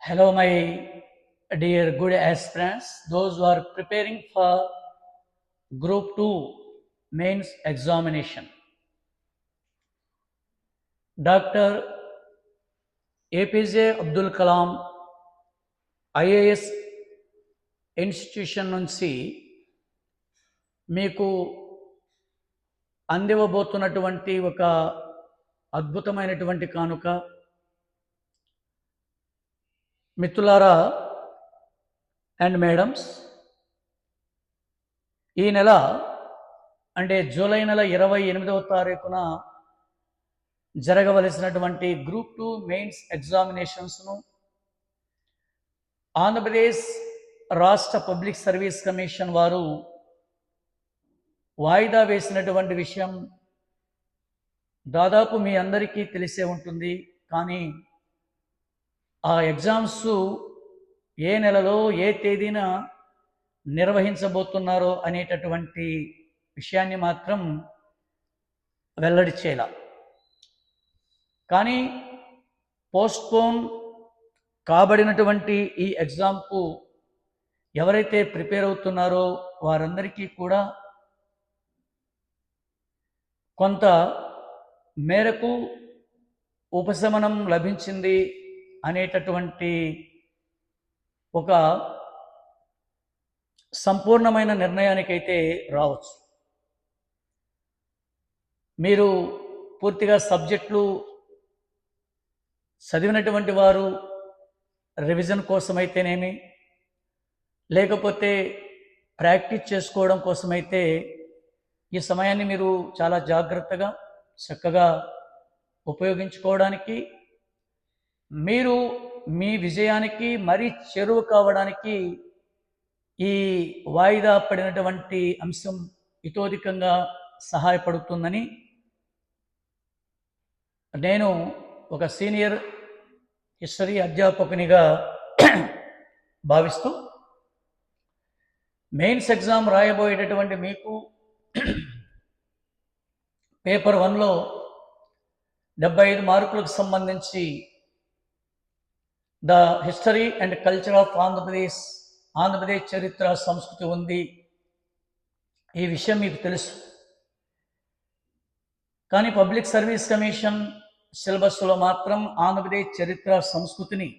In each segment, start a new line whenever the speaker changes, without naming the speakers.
Hello, my dear good aspirants, those who are preparing for Group 2 mains examination. Dr. APJ Abdul Kalam IAS institution నుంచి మీకు అందివ్వబోతున్నటువంటి ఒక అద్భుతమైనటువంటి కానుక. మిత్రులారా and madams, ఈ నెల అంటే జూలై నెల 28వ తారీఖున జరగవలసినటువంటి గ్రూప్ 2 మెయిన్స్ ఎగ్జామినేషన్స్ను ఆంధ్రప్రదేశ్ రాష్ట్ర పబ్లిక్ సర్వీస్ కమిషన్ వారు వాయిదా వేసినటువంటి విషయం దాదాపు మీ అందరికీ తెలిసే ఉంటుంది. కానీ ఆ ఎగ్జామ్స్ ఏ నెలలో ఏ తేదీన నిర్వహించబోతున్నారో అనేటటువంటి విషయాన్ని మాత్రం వెల్లడి చేయాల. కానీ పోస్ట్పోన్ కాబడినటువంటి ఈ ఎగ్జామ్కు ఎవరైతే ప్రిపేర్ అవుతున్నారో వారందరికీ కూడా కొంత మేరకు ఉపశమనం లభించింది అనేటటువంటి ఒక సంపూర్ణమైన నిర్ణయానికైతే రావచ్చు. మీరు పూర్తిగా సబ్జెక్టులు చదివినటువంటి వారు రివిజన్ కోసమైతేనేమి, లేకపోతే ప్రాక్టీస్ చేసుకోవడం కోసమైతే ఈ సమయాన్ని మీరు చాలా జాగ్రత్తగా చక్కగా ఉపయోగించుకోవడానికి, మీరు మీ విజయానికి మరీ చేరువ కావడానికి ఈ వాయిదా పడినటువంటి అంశం ఇతోధికంగా సహాయపడుతుందని నేను ఒక సీనియర్ హిస్టరీ అధ్యాపకునిగా భావిస్తూ మెయిన్స్ ఎగ్జామ్ రాయబోయేటటువంటి మీకు పేపర్ 1లో 75 మార్కులకు సంబంధించి the history and culture of Andhra Pradesh చరిత్ర సంస్కృతి ఉంది. ఈ విషయం మీకు తెలుసు. కానీ పబ్లిక్ సర్వీస్ కమిషన్ సిలబస్లో మాత్రం ఆంధ్రప్రదేశ్ చరిత్ర సంస్కృతిని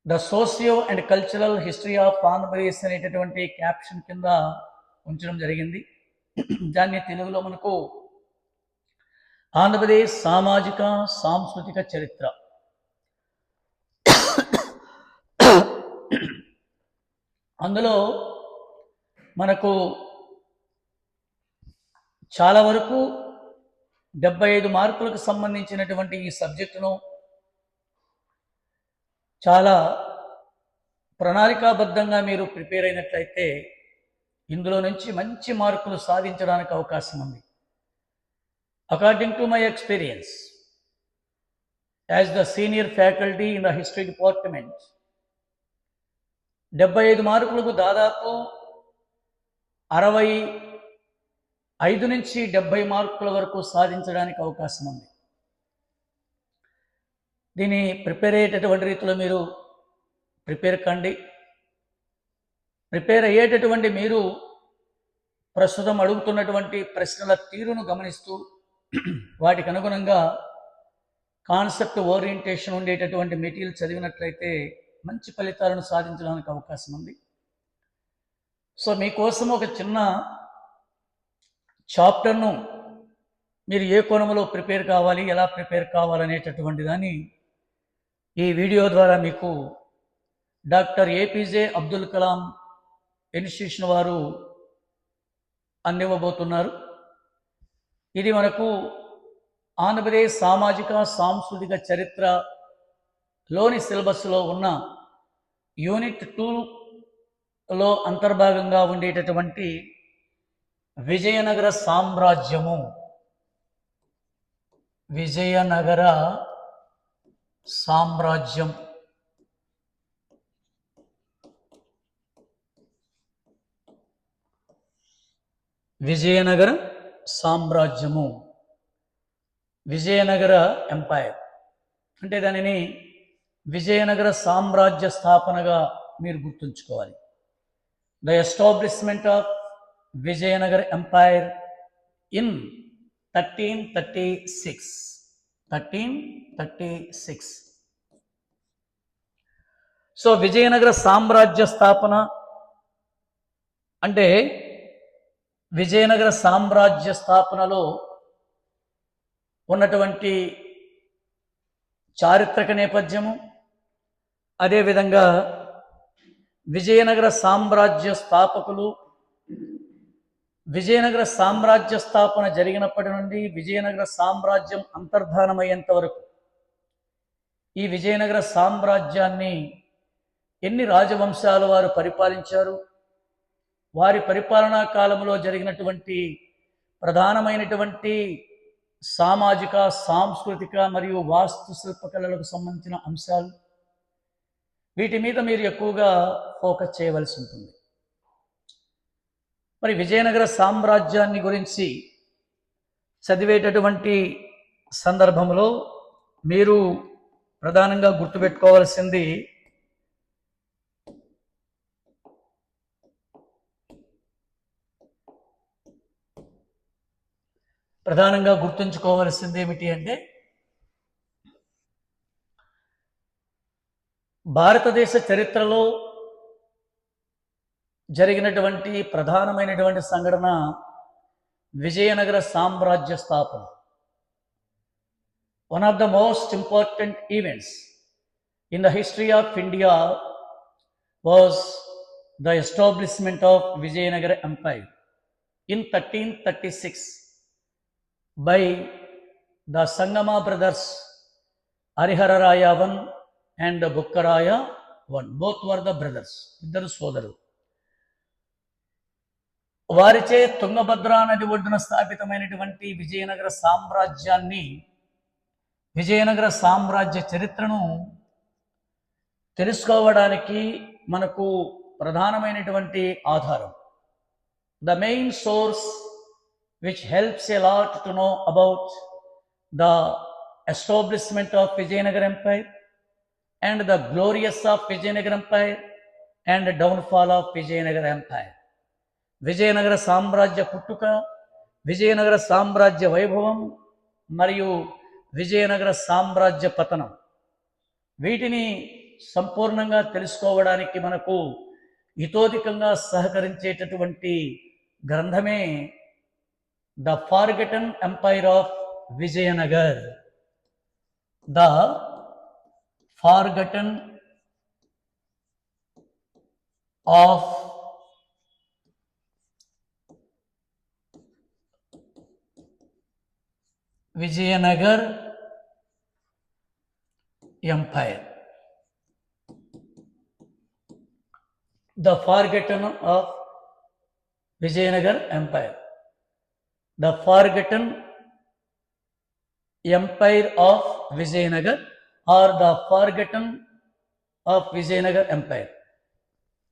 the socio and cultural history of Andhra Pradesh అనేటటువంటి క్యాప్షన్ కింద ఉంచడం జరిగింది. దాన్ని తెలుగులో మనకు ఆంధ్రప్రదేశ్ సామాజిక సాంస్కృతిక చరిత్ర. అందులో మనకు చాలా వరకు 75 మార్కులకు సంబంధించినటువంటి ఈ సబ్జెక్టును చాలా ప్రణాళికాబద్ధంగా మీరు ప్రిపేర్ అయినట్లయితే ఇందులో నుంచి మంచి మార్కులు సాధించడానికి అవకాశం ఉంది. According to my experience as the senior faculty in the history department, 75 మార్కులకు దాదాపు 65 నుంచి 70 మార్కుల వరకు సాధించడానికి అవకాశం ఉంది. దీన్ని ప్రిపేర్ అయ్యేటటువంటి రీతిలో మీరు ప్రిపేర్ కండి. ప్రిపేర్ అయ్యేటటువంటి మీరు ప్రస్తుతం అడుగుతున్నటువంటి ప్రశ్నల తీరును గమనిస్తూ వాటికి అనుగుణంగా కాన్సెప్ట్ ఓరియంటేషన్ ఉండేటటువంటి మెటీరియల్ చదివినట్లయితే మంచి ఫలితాలను సాధించడానికి అవకాశం ఉంది. సో మీకోసం ఒక చిన్న చాప్టర్ను మీరు ఏ కోణంలో ప్రిపేర్ కావాలి, ఎలా ప్రిపేర్ కావాలనేటటువంటి దాన్ని ఈ వీడియో ద్వారా మీకు doctor APJ Abdul Kalam institution వారు అందివ్వబోతున్నారు. ఇది మనకు ఆంధ్రప్రదేశ్ సామాజిక సాంస్కృతిక చరిత్రలోని సిలబస్లో ఉన్న యూనిట్ 2లో అంతర్భాగంగా ఉండేటటువంటి విజయనగర సామ్రాజ్యము, విజయనగర సామ్రాజ్యం, విజయనగర సామ్రాజ్యము, విజయనగర ఎంపైర్ అంటే దానిని విజయనగర సామ్రాజ్య స్థాపనగా మీరు గుర్తుంచుకోవాలి. The establishment of Vijayanagara empire in 1336. So Vijayanagara సామ్రాజ్య స్థాపన అంటే విజయనగర సామ్రాజ్య స్థాపనలో ఉన్నటువంటి చారిత్రక నేపథ్యము, అదేవిధంగా విజయనగర సామ్రాజ్య స్థాపకులు, విజయనగర సామ్రాజ్య స్థాపన జరిగినప్పటి నుండి విజయనగర సామ్రాజ్యం అంతర్ధానమయ్యేంత వరకు ఈ విజయనగర సామ్రాజ్యాన్ని ఎన్ని రాజవంశాలు వారు పరిపాలించారు, వారి పరిపాలనా కాలంలో జరిగినటువంటి ప్రధానమైనటువంటి సామాజిక, సాంస్కృతిక మరియు వాస్తుశిల్పకళలకు సంబంధించిన అంశాలు, వీటి మీద మీరు ఎక్కువగా ఫోకస్ చేయవలసి ఉంటుంది. మరి విజయనగర సామ్రాజ్యాన్ని గురించి చదివేటటువంటి సందర్భంలో మీరు ప్రధానంగా గుర్తుపెట్టుకోవాల్సింది ఏమిటి అంటే భారతదేశ చరిత్రలో జరిగినటువంటి ప్రధానమైనటువంటి సంఘటన విజయనగర సామ్రాజ్య స్థాపన. One of the most important events in the history of India was the establishment of Vijayanagara empire in 1336 by the Sangama brothers Harihararaya I and Bukkaraya I. Both were the brothers, ఇద్దరు సోదరులు. వారిచే తుంగభద్రా నది ఒడ్డున స్థాపితమైనటువంటి విజయనగర సామ్రాజ్యాన్ని, విజయనగర సామ్రాజ్య చరిత్రను తెలుసుకోవడానికి మనకు ప్రధానమైనటువంటి ఆధారం, the main source which helps a lot to know about the establishment of Vijayanagara Empire and the glorious of Vijayanagara Empire and the downfall of Vijayanagara Empire. Vijayanagara సామ్రాజ్య పుట్టుక, విజయనగర సామ్రాజ్య వైభవం మరియు విజయనగర సామ్రాజ్య పతనం, వీటిని సంపూర్ణంగా తెలుసుకోవడానికి మనకు ఇతోధికంగా సహకరించేటటువంటి గ్రంథమే The Forgotten Empire of Vijayanagar. The Forgotten of Vijayanagar Empire. The Forgotten of Vijayanagar Empire. The Forgotten Empire of Vijayanagar or the Forgotten of Vijayanagar Empire.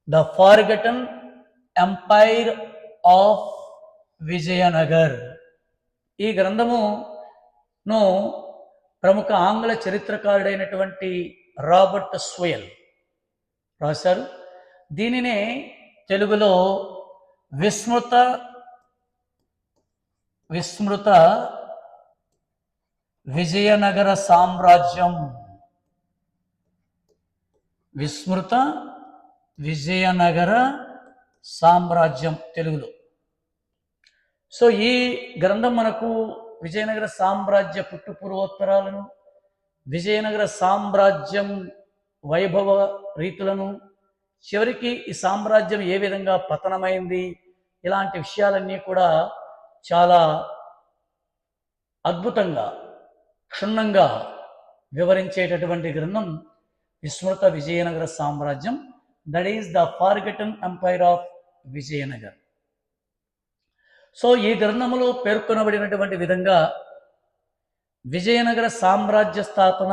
The Forgotten Empire of Vijayanagar. ఈ గ్రంథమును ప్రముఖ ఆంగ్ల చరిత్రకారుడైనటువంటి Robert swell రాశారు. దీనినే తెలుగులో విస్మృత విజయనగర సామ్రాజ్యం, విస్మృత విజయనగర సామ్రాజ్యం తెలుగులో. సో ఈ గ్రంథం మనకు విజయనగర సామ్రాజ్య పుట్టు పూర్వోత్తరాలను, విజయనగర సామ్రాజ్యం వైభవ రీతులను, చివరికి ఈ సామ్రాజ్యం ఏ విధంగా పతనమైంది, ఇలాంటి విషయాలన్నీ కూడా చాలా అద్భుతంగా, క్షుణ్ణంగా వివరించేటటువంటి గ్రంథం విస్మృత విజయనగర సామ్రాజ్యం. That is the forgotten empire of Vijayanagar. So ఈ గ్రంథములో పేర్కొనబడినటువంటి విధంగా విజయనగర సామ్రాజ్య స్థాపన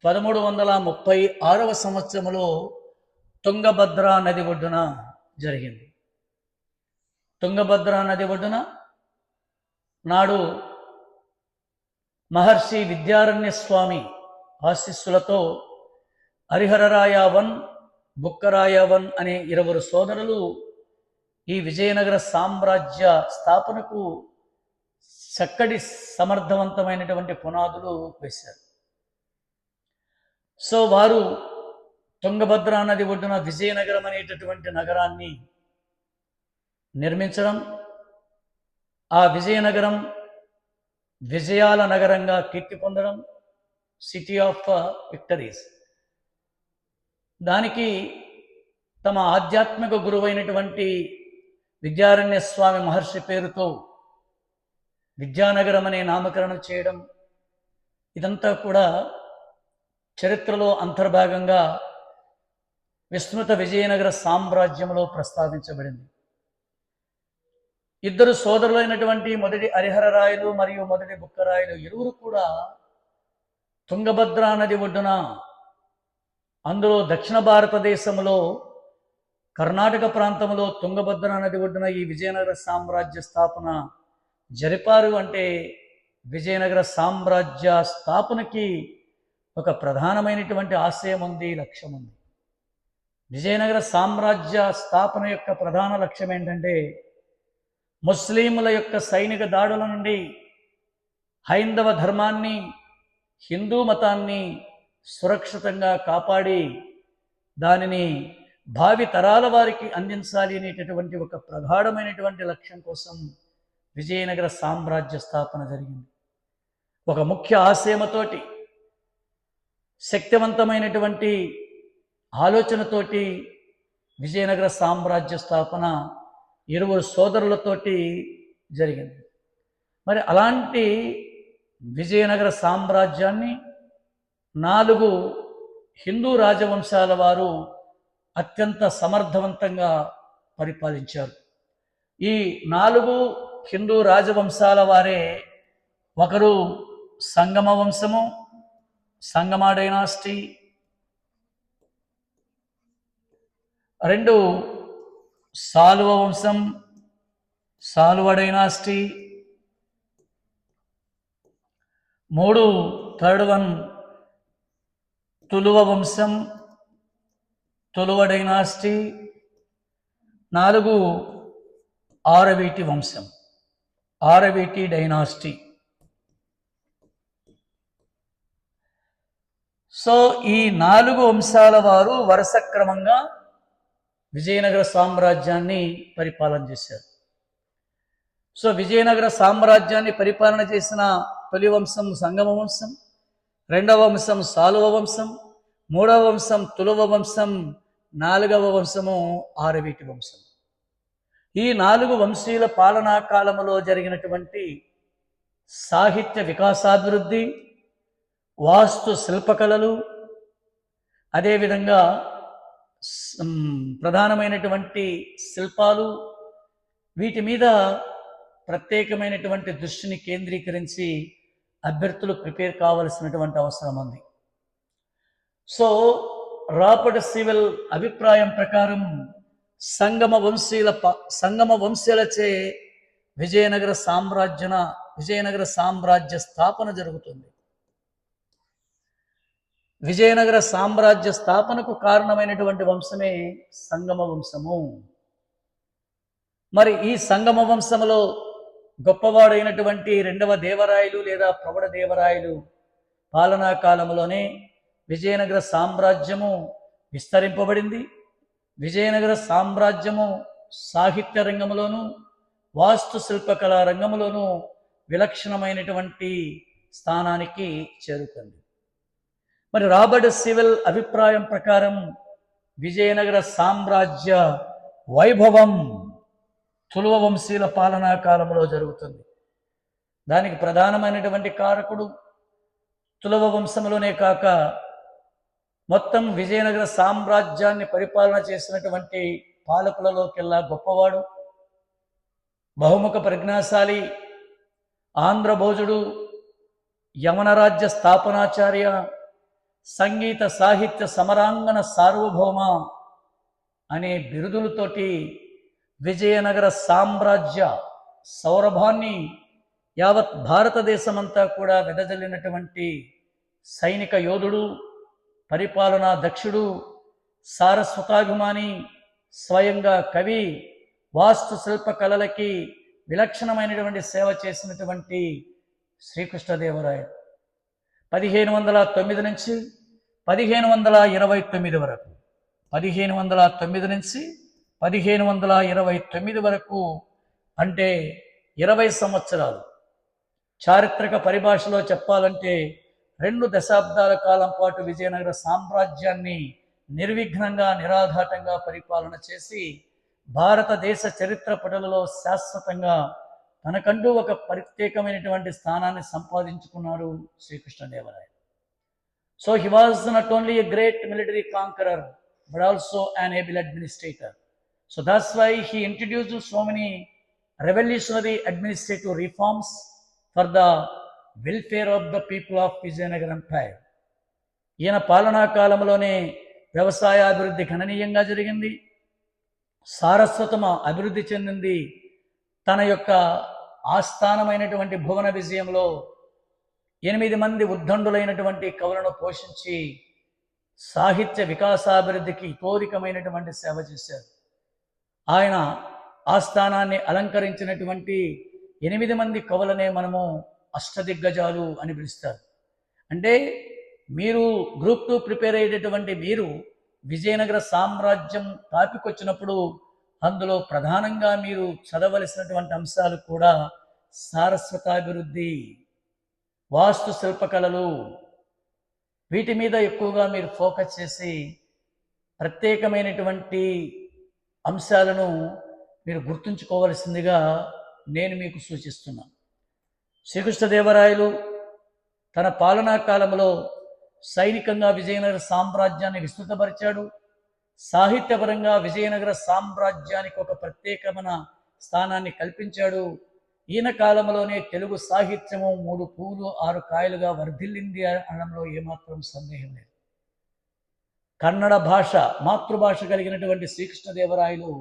1336వ సంవత్సరంలో తుంగభద్రా నది ఒడ్డున జరిగింది. తుంగభద్రా నది ఒడ్డున నాడు మహర్షి విద్యారణ్య స్వామి ఆశీస్సులతో హరిహరరాయ వన్, బుక్కరాయ వన్ అనే 20 సోదరులు ఈ విజయనగర సామ్రాజ్య స్థాపనకు చక్కటి సమర్థవంతమైనటువంటి పునాదులు వేశారు. సో వారు తుంగభద్రా నది ఒడ్డున విజయనగరం అనేటటువంటి నగరాన్ని నిర్మించడం, ఆ విజయనగరం విజయాల నగరంగా కీర్తి పొందడం, సిటీ ఆఫ్ విక్టరీస్, దానికి తమ ఆధ్యాత్మిక గురువైనటువంటి విద్యారణ్య స్వామి మహర్షి పేరుతో విద్యానగరం అనే నామకరణం చేయడం, ఇదంతా కూడా చరిత్రలో అంతర్భాగంగా విస్తృత విజయనగర సామ్రాజ్యంలో ప్రస్తావించబడింది. ఇద్దరు సోదరులైనటువంటి మొదటి హరిహరరాయలు మరియు మొదటి బుక్కరాయలు ఇరువురు కూడా తుంగభద్రా నది ఒడ్డున, అందులో దక్షిణ భారతదేశంలో కర్ణాటక ప్రాంతంలో తుంగభద్రా నది ఒడ్డున ఈ విజయనగర సామ్రాజ్య స్థాపన జరిపారు. అంటే విజయనగర సామ్రాజ్య స్థాపనకి ఒక ప్రధానమైనటువంటి ఆశయం ఉంది, లక్ష్యం ఉంది. విజయనగర సామ్రాజ్య స్థాపన యొక్క ప్రధాన లక్ష్యం ఏంటంటే ముస్లింల యొక్క సైనిక దాడుల నుండి హైందవ ధర్మాన్ని, హిందూ మతాన్ని సురక్షితంగా కాపాడి దానిని భావి తరాల వారికి అందించాలి అనేటటువంటి ఒక ప్రగాఢమైనటువంటి లక్ష్యం కోసం విజయనగర సామ్రాజ్య స్థాపన జరిగింది. ఒక ముఖ్య ఆశయమతోటి, శక్తివంతమైనటువంటి ఆలోచనతోటి విజయనగర సామ్రాజ్య స్థాపన ఇరువురు సోదరులతోటి జరిగింది. మరి అలాంటి విజయనగర సామ్రాజ్యాన్ని 4 హిందూ రాజవంశాల వారు అత్యంత సమర్థవంతంగా పరిపాలించారు. ఈ 4 హిందూ రాజవంశాల వారే, ఒకరు సంగమ వంశము, సంగమ డైనాసిటీ, 2 సాలువ వంశం, సాలువ డైనాసిటీ, 3 థర్డ్ వన్ తులువ వంశం, తులువ డైనాసిటీ, 4 ఆరవీటి వంశం, ఆరవీటి డైనాసిటీ. సో ఈ 4 వంశాల వారు వరుస క్రమంగా విజయనగర సామ్రాజ్యాన్ని పరిపాలన చేశారు. సో విజయనగర సామ్రాజ్యాన్ని పరిపాలన చేసిన తొలి వంశం సంగమ వంశం, 2వ వంశం సాలువ వంశం, 3వ వంశం తులువ వంశం, 4వ వంశము ఆరవీటి వంశం. ఈ 4 వంశీయుల పాలనా కాలంలో జరిగినటువంటి సాహిత్య వికాసాభివృద్ధి, వాస్తు శిల్పకళలు, అదేవిధంగా ప్రధానమైనటువంటి శిల్పాలు, వీటి మీద ప్రత్యేకమైనటువంటి దృష్టిని కేంద్రీకరించి అభ్యర్థులు ప్రిపేర్ కావలసినటువంటి అవసరం ఉంది. సో రాబర్ట్ సివిల్ అభిప్రాయం ప్రకారం సంగమ వంశీయులచే విజయనగర సామ్రాజ్య స్థాపన జరుగుతుంది. విజయనగర సామ్రాజ్య స్థాపనకు కారణమైనటువంటి వంశమే సంగమ వంశము. మరి ఈ సంగమ వంశములో గొప్పవాడైనటువంటి 2వ దేవరాయలు లేదా ప్రౌఢ దేవరాయలు పాలనా కాలంలోనే విజయనగర సామ్రాజ్యము విస్తరింపబడింది. విజయనగర సామ్రాజ్యము సాహిత్య రంగంలోనూ, వాస్తు శిల్పకళా రంగంలోనూ విలక్షణమైనటువంటి స్థానానికి చేరుకుంది. మరి రాబర్ట్ సివిల్ అభిప్రాయం ప్రకారం విజయనగర సామ్రాజ్య వైభవం తులువ వంశీయుల పాలనా కాలంలో జరుగుతుంది. దానికి ప్రధానమైనటువంటి కారకుడు తులువ వంశంలోనే కాక మొత్తం విజయనగర సామ్రాజ్యాన్ని పరిపాలన చేసినటువంటి పాలకులలోకెల్లా గొప్పవాడు, బహుముఖ ప్రజ్ఞాశాలి, ఆంధ్రభోజుడు, యవన రాజ్య స్థాపనాచార్య, సంగీత సాహిత్య సమరాంగణ సార్వభౌమ అనే బిరుదులతోటి విజయనగర సామ్రాజ్య సౌరభాన్ని యావత్ భారతదేశమంతా కూడా వెదజల్లినటువంటి సైనిక యోధుడు, పరిపాలనా దక్షుడు, సారస్వతాభిమాని, స్వయంగా కవి, వాస్తు శిల్ప కళలకి విలక్షణమైనటువంటి సేవ చేసినటువంటి శ్రీకృష్ణదేవరాయలు 1509 నుంచి 1529 వరకు 1509 నుంచి 1529 వరకు అంటే 20 సంవత్సరాలు. చారిత్రక పరిభాషలో చెప్పాలంటే 2 దశాబ్దాల కాలం పాటు విజయనగర సామ్రాజ్యాన్ని నిర్విఘ్నంగా నిరాఘాటంగా పరిపాలన చేసి భారతదేశ చరిత్ర పటలలో శాశ్వతంగా తనకంటూ ఒక ప్రత్యేకమైనటువంటి స్థానాన్ని సంపాదించుకున్నాడు Srikrishnadevarayalu. So he was not only a great military conqueror but also an able administrator. So that's why he introduced so many revolutionary administrative reforms for the welfare of the people of Vijayanagara Empire. ఈయన పాలనా కాలంలోనే వ్యవసాయ అభివృద్ధి గణనీయంగా జరిగింది, సారస్వతమ అభివృద్ధి చెందింది. తన యొక్క ఆస్థానమైనటువంటి భువన విజయంలో 8 మంది ఉద్దండులైనటువంటి కవులను పోషించి సాహిత్య వికాసాభివృద్ధికి ఇతోధికమైనటువంటి సేవ చేశారు. ఆయన ఆస్థానాన్ని అలంకరించినటువంటి 8 మంది కవులనే మనము అష్టదిగ్గజాలు అని పిలుస్తారు. అంటే మీరు గ్రూప్ 2 ప్రిపేర్ అయ్యేటటువంటి మీరు విజయనగర సామ్రాజ్యం తాపికొచ్చినప్పుడు అందులో ప్రధానంగా మీరు చదవలసినటువంటి అంశాలు కూడా సారస్వతాభివృద్ధి, వాస్తు శిల్పకళలు, వీటి మీద ఎక్కువగా మీరు ఫోకస్ చేసి ప్రత్యేకమైనటువంటి అంశాలను మీరు గుర్తుంచుకోవలసిందిగా నేను మీకు సూచిస్తున్నాను. శ్రీకృష్ణదేవరాయలు తన పాలనా కాలంలో సైనికంగా విజయనగర సామ్రాజ్యాన్ని విస్తృతపరిచాడు. సాహిత్యపరంగా విజయనగర సామ్రాజ్యానికి ఒక ప్రత్యేకమైన స్థానాన్ని కల్పించాడు. ఈయన కాలంలోనే తెలుగు సాహిత్యము 3 పువ్వులు 6 కాయలుగా వర్ధిల్లింది అనడంలో ఏమాత్రం సందేహం లేదు. కన్నడ భాష మాతృభాష కలిగినటువంటి శ్రీకృష్ణదేవరాయలు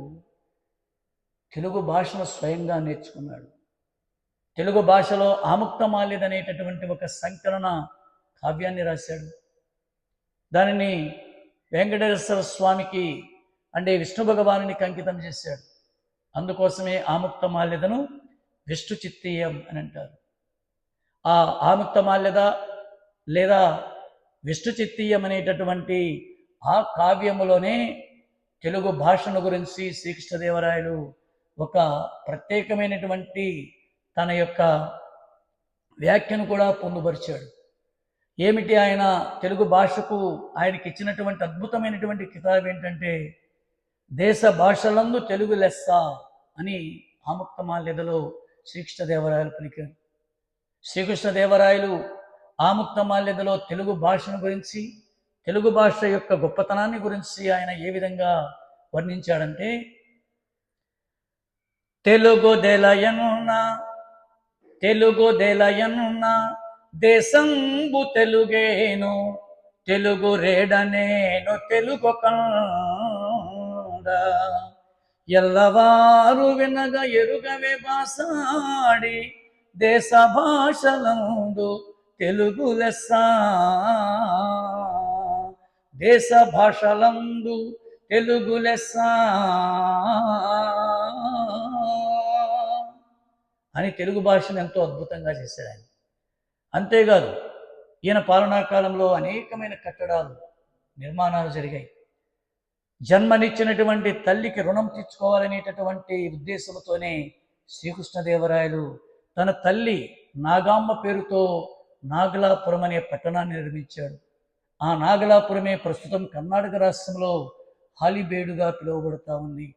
తెలుగు భాషను స్వయంగా నేర్చుకున్నాడు. తెలుగు భాషలో ఆముక్తమాల్యద అనేటటువంటి ఒక సంకలన కావ్యాన్ని రాశాడు. దానిని వెంకటేశ్వర స్వామికి అంటే విష్ణు భగవానునికి అంకితం చేశాడు. అందుకోసమే ఆముక్తమాల్యదను విష్ణు చిత్తీయం అని అంటారు. ఆ ఆముక్తమాల్యద లేదా విష్ణు చిత్తీయం అనేటటువంటి ఆ కావ్యములోనే తెలుగు భాషను గురించి శ్రీకృష్ణదేవరాయలు ఒక ప్రత్యేకమైనటువంటి తన యొక్క వ్యాఖ్యను కూడా పొందుపరిచాడు. ఏమిటి ఆయన తెలుగు భాషకు ఆయనకి ఇచ్చినటువంటి అద్భుతమైనటువంటి కితాబ్ ఏంటంటే దేశ భాషలందు తెలుగు లెస్స అని ఆముక్తమాల్యదలో శ్రీకృష్ణదేవరాయలు పలికారు. శ్రీకృష్ణదేవరాయలు ఆముక్తమాల్యదలో తెలుగు భాషను గురించి, తెలుగు భాష యొక్క గొప్పతనాన్ని గురించి ఆయన ఏ విధంగా వర్ణించాడంటే, తెలుగుదెలయనున్న దేశంబు తెలుగేను, తెలుగు రేడనేను తెలుగు కండ, ఎల్లవారు వినగ ఎరుగవే బాసాడి, దేశ భాషలందు తెలుగు లెస్స, దేశ భాషలందు తెలుగు లెస్స అని తెలుగు భాషను ఎంతో అద్భుతంగా చేశాడు ఆయన. అంతేకాదు ఈయన పాలనా కాలంలో అనేకమైన కట్టడాలు నిర్మాణాలు జరిగాయి. జన్మనిచ్చినటువంటి తల్లికి రుణం తీర్చుకోవాలనేటటువంటి ఉద్దేశంతోనే శ్రీకృష్ణదేవరాయలు తన తల్లి నాగామ్మ పేరుతో నాగలాపురం అనే పట్టణాన్ని నిర్మించాడు. ఆ నాగలాపురమే ప్రస్తుతం కర్ణాటక రాష్ట్రంలో హాలిబేడుగా పిలువబడుతూ ఉంది.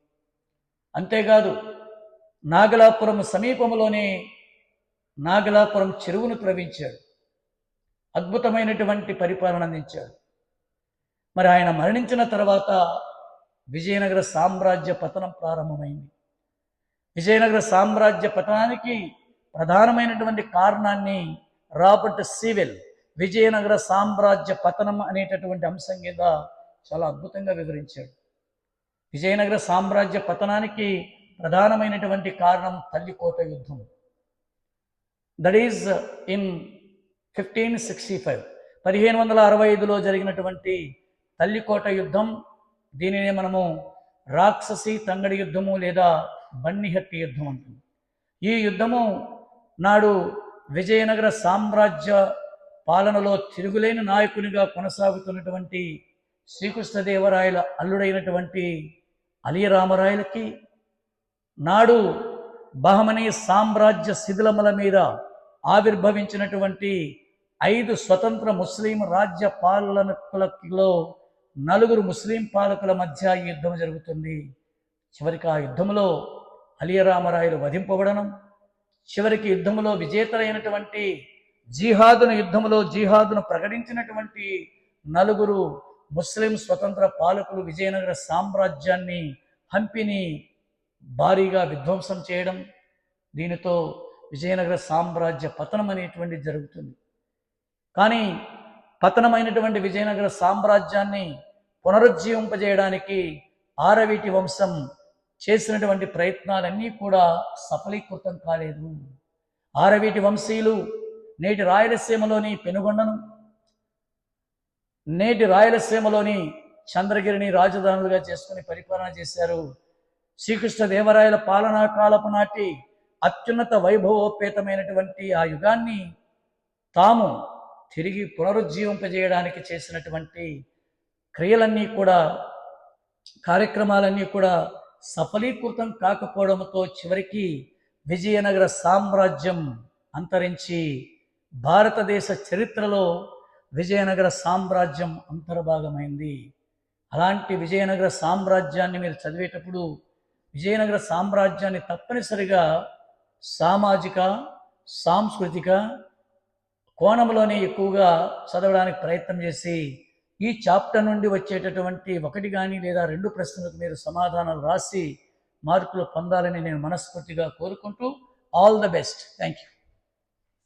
అంతేకాదు నాగలాపురం సమీపంలోనే నాగలాపురం చెరువును త్రవ్వించాడు. అద్భుతమైనటువంటి పరిపాలన అందించాడు. మరి ఆయన మరణించిన తర్వాత విజయనగర సామ్రాజ్య పతనం ప్రారంభమైంది. విజయనగర సామ్రాజ్య పతనానికి ప్రధానమైనటువంటి కారణాన్ని రాబర్ట్ సీవెల్ విజయనగర సామ్రాజ్య పతనం అనేటటువంటి అంశం కింద చాలా అద్భుతంగా వివరించాడు. విజయనగర సామ్రాజ్య పతనానికి ప్రధానమైనటువంటి కారణం తల్లికోట యుద్ధం. That is in 1565. 1565లో జరిగినటువంటి తల్లికోట యుద్ధం, దీనినే మనము రాక్షసి తంగడి యుద్ధము లేదా బన్నిహట్టి యుద్ధం అంటుంది. ఈ యుద్ధము నాడు విజయనగర సామ్రాజ్య పాలనలో తిరుగులేని నాయకునిగా కొనసాగుతున్నటువంటి శ్రీకృష్ణదేవరాయల అల్లుడైనటువంటి అలియరామరాయలకి, నాడు బహమనీ సామ్రాజ్య శిథిలముల మీద ఆవిర్భవించినటువంటి 5 స్వతంత్ర ముస్లిం రాజ్య పాలకులలో 4 ముస్లిం పాలకుల మధ్య ఈ యుద్ధం జరుగుతుంది. చివరికి ఆ యుద్ధంలో అలియరామరాయలు వధింపబడడం, చివరికి యుద్ధంలో విజేతలైనటువంటి జిహాదును ప్రకటించినటువంటి 4 ముస్లిం స్వతంత్ర పాలకులు విజయనగర సామ్రాజ్యాన్ని, హంపిని భారీగా విధ్వంసం చేయడం, దీనితో విజయనగర సామ్రాజ్య పతనం అనేటువంటిది జరుగుతుంది. కానీ పతనమైనటువంటి విజయనగర సామ్రాజ్యాన్ని పునరుజ్జీవింపజేయడానికి ఆరవీటి వంశం చేసినటువంటి ప్రయత్నాలన్నీ కూడా సఫలీకృతం కాలేదు. ఆరవీటి వంశీయులు నేటి రాయలసీమలోని పెనుగొండను, నేటి రాయలసీమలోని చంద్రగిరిని రాజధానులుగా చేసుకుని పరిపాలన చేశారు. శ్రీకృష్ణదేవరాయల పాలనా కాలపు నాటి అత్యున్నత వైభవోపేతమైనటువంటి ఆ యుగాన్ని తాము తిరిగి పునరుజ్జీవింపజేయడానికి చేసినటువంటి క్రియలన్నీ కూడా, కార్యక్రమాలన్నీ కూడా సఫలీకృతం కాకపోవడంతో చివరికి విజయనగర సామ్రాజ్యం అంతరించి భారతదేశ చరిత్రలో విజయనగర సామ్రాజ్యం అంతర్భాగమైంది. అలాంటి విజయనగర సామ్రాజ్యాన్ని మీరు చదివేటప్పుడు విజయనగర సామ్రాజ్యాన్ని తప్పనిసరిగా సామాజిక, సాంస్కృతిక కోణంలోనే ఎక్కువగా చదవడానికి ప్రయత్నం చేసి ఈ చాప్టర్ నుండి వచ్చేటటువంటి 1 కానీ లేదా 2 ప్రశ్నలకు మీరు సమాధానాలు రాసి మార్కులు పొందాలని నేను మనస్ఫూర్తిగా కోరుకుంటూ all the best. Thank you.